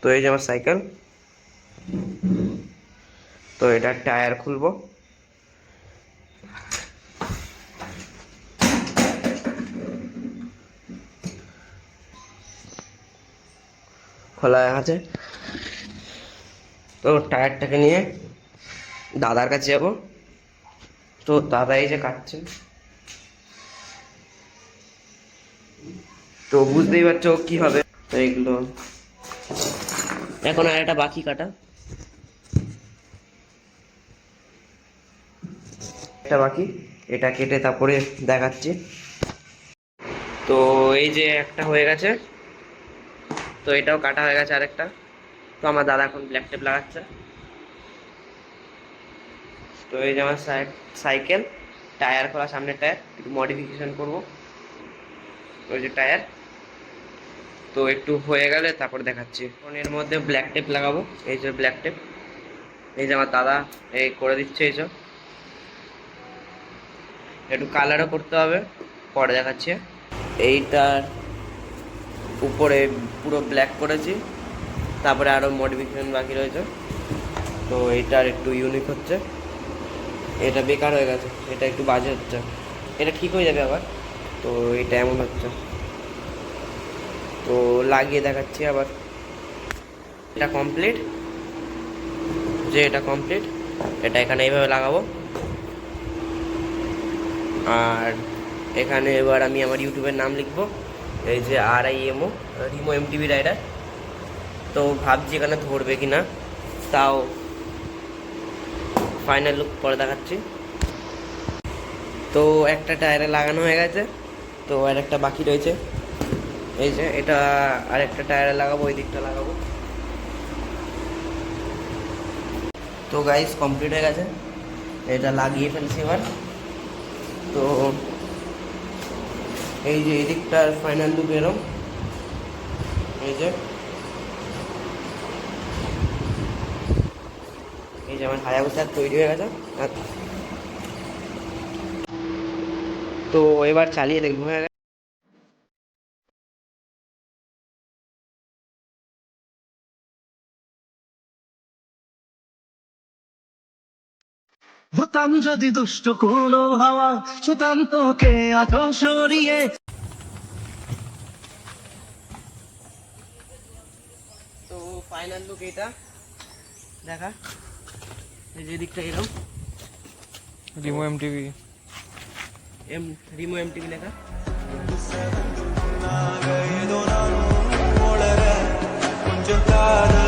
তো এই যে আমার সাইকেল। তো এটা টায়ার খুলবো। খোলা আছে। তো টায়ারটাকে নিয়ে দাদার কাছে যাবো। তো দাদা এই যে কাটছে, তো বুঝতেই পারছো কি হবে। তো এইগুলো এখন আর একটা বাকি কাটা, এটা বাকি, এটা কেটে তারপরে দেখাচ্ছি। তো এই যে একটা হয়ে গেছে, তো এটাও কাটা হয়ে গেছে আরেকটা। তো আমার দাদা এখন ব্ল্যাক টেপ লাগাচ্ছে। তো এই যে আমার সাইকেল, টায়ার খোলা, সামনের টায়ার একটু মডিফিকেশন করবো, ওই যে টায়ার। তো একটু হয়ে গেলে তারপর দেখাচ্ছি। এর মধ্যে ব্ল্যাক টেপ লাগাবো, এই যে ব্ল্যাক টেপ, এই যে আমার দাদা এই করে দিচ্ছে। এই যে একটু কালারও করতে হবে, পরে দেখাচ্ছি। এইটার উপরে পুরো ব্ল্যাক করেছি, তারপরে আরও মডিফিকেশন বাকি রয়েছে। তো এইটার একটু ইউনিক হচ্ছে, এটা বেকার হয়ে গেছে, এটা একটু বাজে হচ্ছে, এটা ঠিক হয়ে যাবে আবার। তো এটা এমন হচ্ছে, তো লাগিয়ে দেখাচ্ছি আবার। এটা কমপ্লিট, যে এটা কমপ্লিট, এটা এখানে এইভাবে লাগাবো। আর এখানে এবার আমি আমার ইউটিউবের নাম লিখবো, এই যে RIMO, রিমো MTV রাইডার। তো ভাবছি এখানে ধরবে কি না, তাও ফাইনাল লুক পরে দেখাচ্ছি। তো একটা টায়ারে লাগানো হয়ে গেছে, তো আর একটা বাকি রয়েছে। এই যে এটা আর একটা টায়ারে লাগাবো, ওই দিকটা লাগাবো। তো গাইস কমপ্লিট হয়ে গেছে, এটা লাগিয়ে ফেলছি এবার। তো এই যে এদিকটার ফাইনাল লুক এরম, এই যে আমার হায়াবুসা তৈরি হয়ে গেছে। তো এবার চালিয়ে দেখবো। হয়ে গেছে। হতাম যদি দুষ্ট কোনো হাওয়া, ছুতাম তোকে আটো সরিয়ে। তো ফাইনাল লুক এটা দেখা, এই যে দিকটা এরকম রিমো MTV, রিমো MTV লেখা। கொஞ்சம்